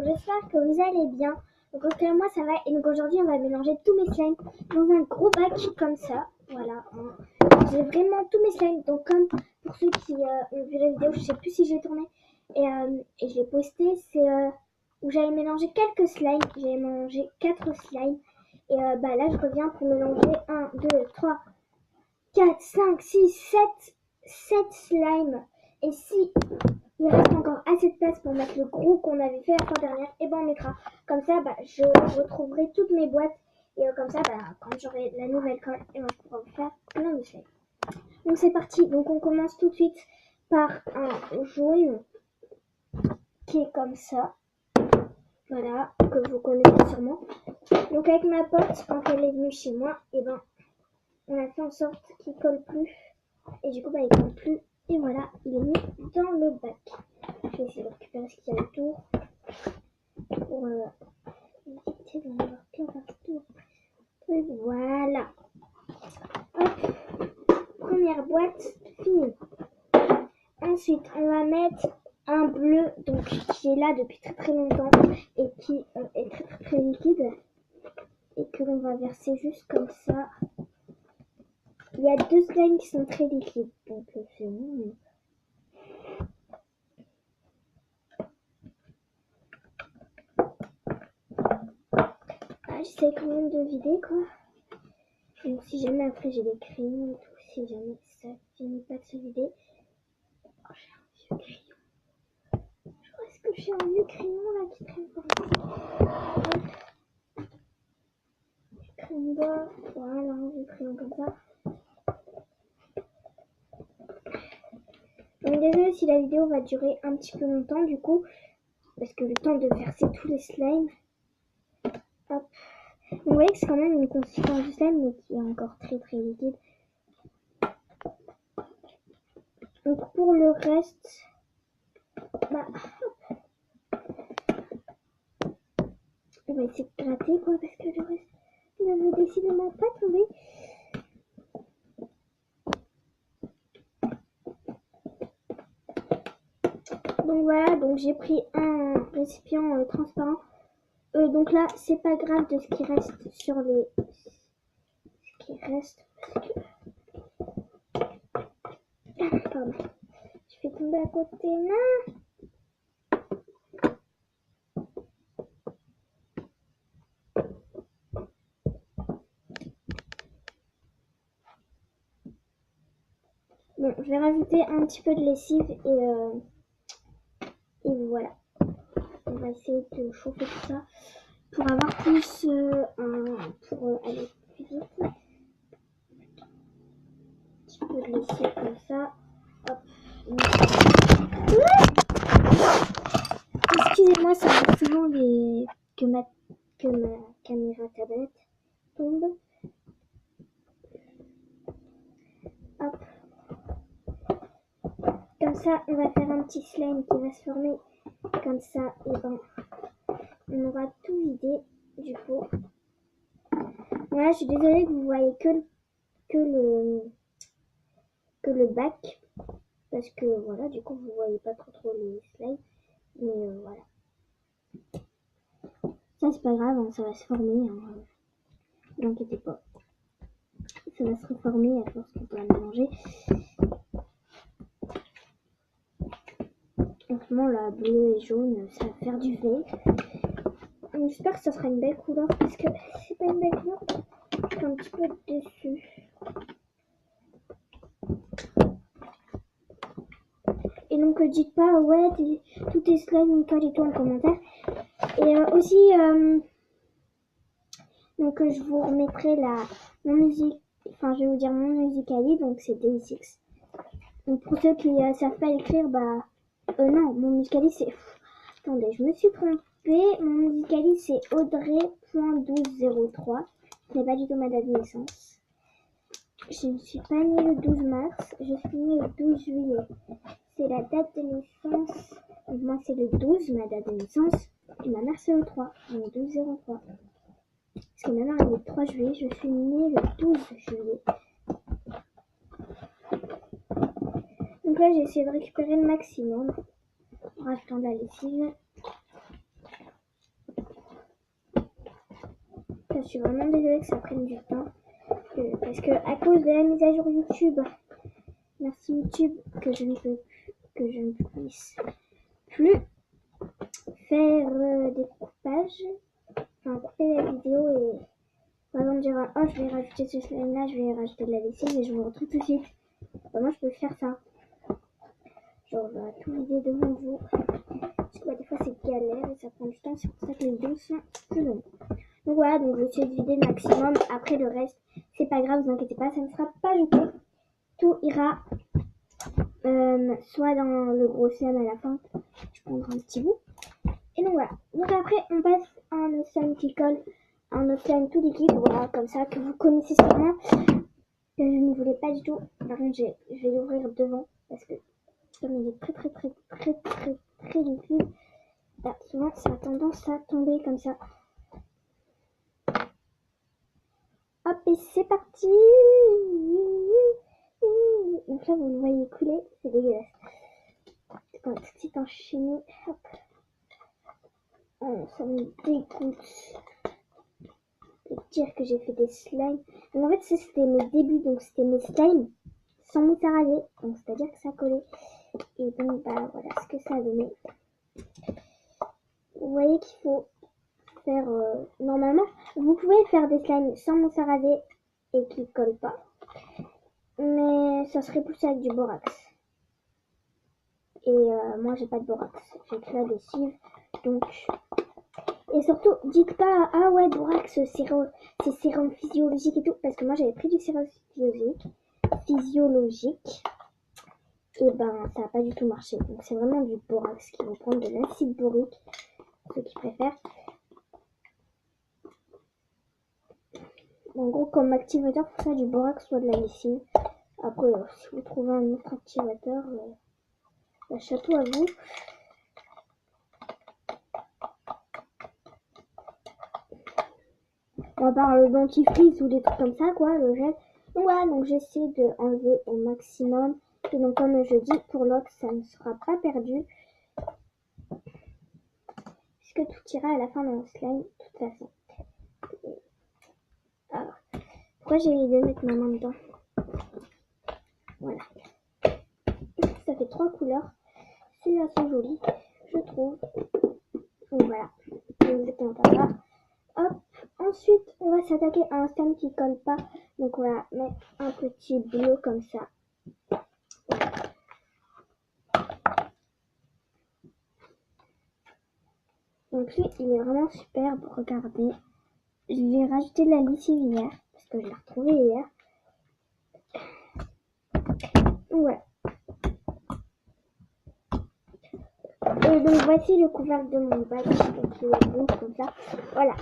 donc j'espère que vous allez bien. Donc moi ça va, et donc aujourd'hui on va mélanger tous mes slimes dans un gros bac comme ça, voilà. J'ai vraiment tous mes slimes, donc comme pour ceux qui ont vu la vidéo, je sais plus si j'ai tourné, et je l'ai posté, c'est où j'avais mélangé quelques slimes, j'avais mélangé 4 slimes, et là je reviens pour mélanger 1, 2, 3, 4, 5, 6, 7 slimes, et si il reste encore assez de place pour mettre le gros qu'on avait fait la fois dernière, et on mettra. Comme ça, je retrouverai toutes mes boîtes. Et comme ça, quand j'aurai la nouvelle colle, on pourra faire plein de slime. Donc c'est parti. Donc on commence tout de suite par un jaune qui est comme ça. Voilà, que vous connaissez sûrement. Donc avec ma pote, quand elle est venue chez moi, on a fait en sorte qu'il colle plus. Et du coup, il colle plus. Et voilà, il est mis dans le bac. Je vais essayer de récupérer ce qu'il y a autour pour éviter d'en avoir plein partout. Et voilà. Hop. Première boîte finie. Ensuite, on va mettre un bleu donc qui est là depuis très très longtemps et qui est très très très liquide et que l'on va verser juste comme ça. Il y a 2 slimes qui sont très liquides, donc c'est bon. J'essaie quand même de vider quoi. Donc si jamais après j'ai des crayons et tout, si jamais ça finit pas de se vider. Oh, j'ai un vieux crayon. Est-ce que j'ai un vieux crayon là qui traîne par ici? Crayon d'or, voilà, un vieux crayon comme ça. Donc désolé si la vidéo va durer un petit peu longtemps du coup, parce que le temps de verser tous les slimes. Hop. Donc, vous voyez que c'est quand même une consistance de slime, mais qui est encore très très liquide. Donc pour le reste, on va essayer de gratter quoi, parce que le reste ne veut décidément pas tomber. Donc voilà, donc j'ai pris un récipient transparent. Donc là, c'est pas grave de ce qui reste sur les... Ce qui reste... Pardon. Je fais tomber à côté. Non. Bon, je vais rajouter un petit peu de lessive et voilà. On va essayer de chauffer tout ça pour avoir plus... pour aller plus vite. Un petit peu de lessive comme ça. Hop. Excusez-moi, ça arrive souvent que ma caméra tablette tombe. Hop. Comme ça, on va faire un petit slime qui va se former. Comme ça, et on aura tout vidé du coup. Voilà, je suis désolée que vous voyez que le bac. Parce que voilà, du coup, vous voyez pas trop les slimes. Mais voilà. Ça, c'est pas grave, hein, ça va se former. Hein. Ne vous inquiétez pas. Ça va se reformer à force qu'on va mélanger. Franchement, la bleue et jaune, ça va faire du V. J'espère que ça sera une belle couleur parce que c'est pas une belle couleur, je suis un petit peu déçue. Et donc dites pas ouais tout est slime nickel et tout en commentaire. Et aussi donc je vous remettrai mon musique, enfin je vais vous dire mon Musical.ly, donc c'est DX. Donc pour ceux qui savent pas écrire, non, mon Musical.ly c'est... Attendez, je me suis trompée. Mon Musical.ly c'est Audrey.1203. Ce n'est pas du tout ma date de naissance. Je ne suis pas née le 12 mars, je suis née le 12 juillet. C'est la date de naissance. Donc moi c'est le 12, ma date de naissance. Et ma mère c'est le 3, donc 1203. Parce que ma mère elle est le 3 juillet, je suis née le 12 juillet. Donc là j'ai essayé de récupérer le maximum en rajoutant de la lessive. je suis vraiment désolée que ça prenne du temps. Parce que à cause de la mise à jour YouTube, merci YouTube, que je ne puisse plus faire des coupages, enfin couper la vidéo et par exemple dire oh je vais rajouter ce slime là, je vais rajouter de la lessive et je vous retrouve tout de suite. Moi je peux faire ça. Genre tout vider devant vous. Parce que des fois c'est galère et ça prend du temps, c'est pour ça que les vidéos sont plus longues. Donc voilà, donc je vais essayer de vider le maximum. Après le reste, c'est pas grave, vous inquiétez pas, ça ne sera pas jeté. Tout ira soit dans le gros slime à la fin, je prendrai un petit bout. Et donc voilà. Donc après, on passe à un slime qui colle, un slime tout liquide, voilà, comme ça, que vous connaissez sûrement, que je ne voulais pas du tout. Par contre, je vais l'ouvrir devant, parce que comme il est très liquide, bah, souvent ça a tendance à tomber comme ça. Hop, et c'est parti. Donc là, vous le voyez couler, c'est dégueulasse. On va tout de suite enchaîner. Hop. Oh, ça me dégoûte de dire que j'ai fait des slimes. Donc en fait, ça c'était mes débuts, donc c'était mes slimes sans mousse à raser. Donc c'est-à-dire que ça collait. Et donc bah voilà ce que ça a donné. Vous voyez qu'il faut faire normalement, vous pouvez faire des slimes sans mousse à raser et qui collent pas. Mais ça serait plus avec du borax. Et moi j'ai pas de borax, j'ai que la lessive. Donc et surtout dites pas ah ouais borax c'est sérum physiologique et tout, parce que moi j'avais pris du sérum physiologique et ben ça a pas du tout marché. Donc c'est vraiment du borax qui vont prendre de l'acide borique, ceux qui préfèrent. En gros comme activateur pour ça du borax soit de la lessive. Après si vous trouvez un autre activateur, chapeau à vous. À part le dentifrice ou des trucs comme ça, quoi, le gel. Donc voilà, donc j'essaie de enlever au maximum. Et donc comme je dis, pour l'autre, ça ne sera pas perdu. Puisque tout ira à la fin dans le slime, de toute façon. Alors, pourquoi j'ai l'idée de mettre ma main dedans? Voilà. Ça fait 3 couleurs. C'est assez joli, je trouve. Donc voilà, exactement par là. Hop, ensuite on va s'attaquer à un slime qui colle pas. Donc on va mettre un petit bleu comme ça. Donc lui il est vraiment superbe, regardez. Je vais rajouter de la lessive hier, parce que je l'ai retrouvé hier. Donc voilà. Et donc voici le couvercle de mon bac, donc il est rouge comme ça. Voilà.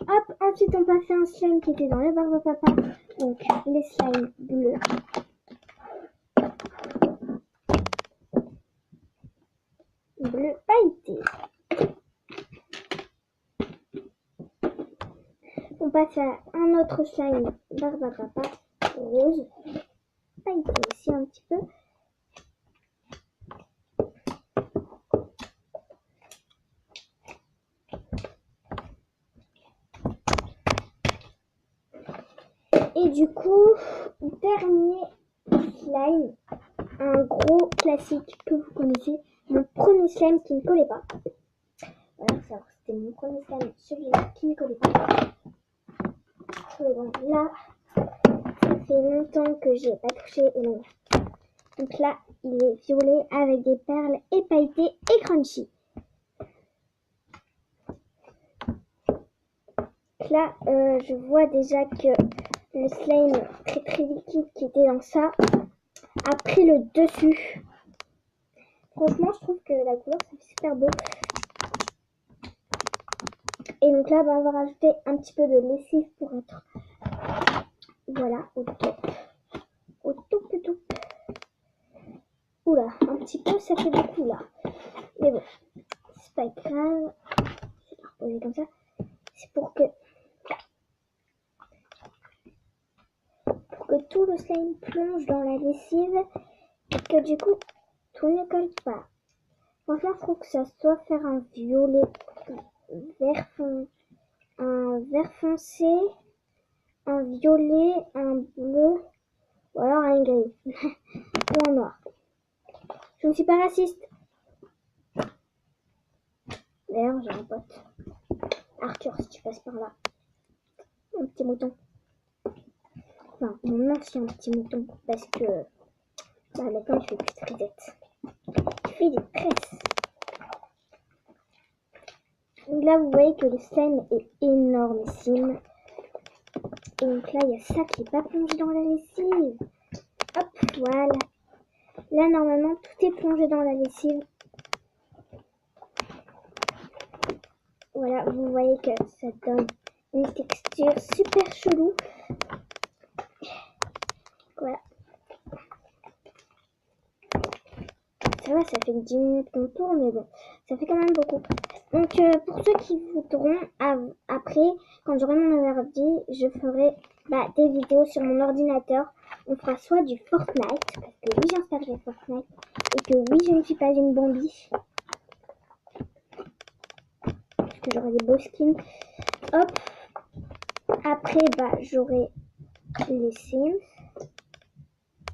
Hop, ensuite on passait un slime qui était dans le barbe papa. Donc les slimes bleus. Bleu pailleté. On passe à un autre slime barbe à papa rose. Pailleté aussi un petit peu. Et du coup, dernier slime, un gros classique que vous connaissez, mon premier slime qui ne collait pas. Voilà, c'était mon premier slime, celui-là qui ne collait pas. Et donc là, ça fait longtemps que je n'ai pas touché. Et donc là, il est violet avec des perles et pailleté et crunchy. Là, je vois déjà que le slime très liquide qui était dans ça a pris le dessus. Franchement, je trouve que la couleur, ça fait super beau. Et donc là, on va rajouter un petit peu de lessive pour être, voilà, au top. Au tout. Oula, un petit peu, ça fait beaucoup là. Mais bon, c'est pas grave. Je vais la reposer comme ça. C'est pour que tout le slime plonge dans la lessive et que du coup, tout ne colle pas. Franchement, je trouve que ça doit faire un violet vert fond. un vert foncé, un violet, un bleu, ou alors un gris, ou un noir. Je ne suis pas raciste. D'ailleurs, j'ai un pote. Arthur, si tu passes par là. Un petit mouton. Enfin, mon ancien petit mouton. Parce que maintenant, je fais plus de frisettes. Je fais des tresses. Donc là, vous voyez que le slime est énormissime. Et donc là, il y a ça qui n'est pas plongé dans la lessive. Hop, voilà. Là, normalement, tout est plongé dans la lessive. Voilà, vous voyez que ça donne une texture super chelou. Voilà. Ça va, ça fait 10 minutes qu'on tourne, mais bon, ça fait quand même beaucoup. Donc, pour ceux qui voudront, après, quand j'aurai mon ordi, je ferai des vidéos sur mon ordinateur. On fera soit du Fortnite, parce que oui, j'installerai Fortnite, et que oui, je ne suis pas une Bambi. Parce que j'aurai des beaux skins. Hop. Après, j'aurai les Sims.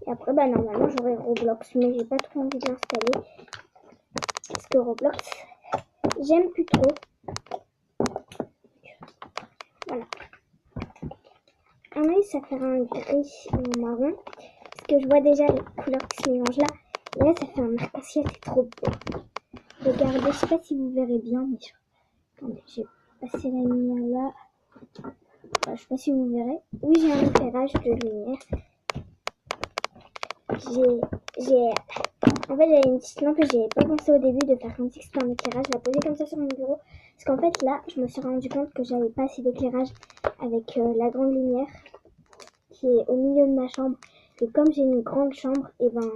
Et après, normalement, j'aurai Roblox, mais j'ai pas trop envie de l'installer. Parce que Roblox, j'aime plus trop. Voilà. À mon avis, ça fait un gris ou un marron. Parce que je vois déjà les couleurs qui se mélangent là. Et là, ça fait un arc-en-ciel, c'est trop beau. Regardez, je sais pas si vous verrez bien, mais attendez, j'ai passé la lumière là. Je sais pas si vous verrez. Oui, j'ai un éclairage de lumière. En fait, j'avais une petite lampe et j'avais pas pensé au début de faire comme si c'était un éclairage. Je la posais comme ça sur mon bureau. Parce qu'en fait, là, je me suis rendu compte que j'avais pas assez d'éclairage avec la grande lumière qui est au milieu de ma chambre. Et comme j'ai une grande chambre, et voilà,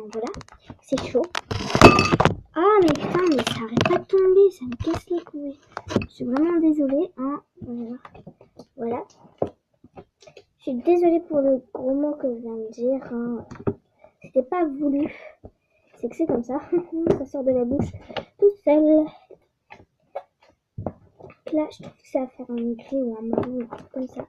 c'est chaud. Ah, mais putain, mais ça arrête pas de tomber, ça me casse les couilles. Je suis vraiment désolée, hein. Voilà. Je suis désolée pour le gros mot que je viens de dire, hein. C'était pas voulu. C'est que c'est comme ça. Ça sort de la bouche tout seul. Là, je trouve que ça va faire un gris ou un marron, un truc comme ça.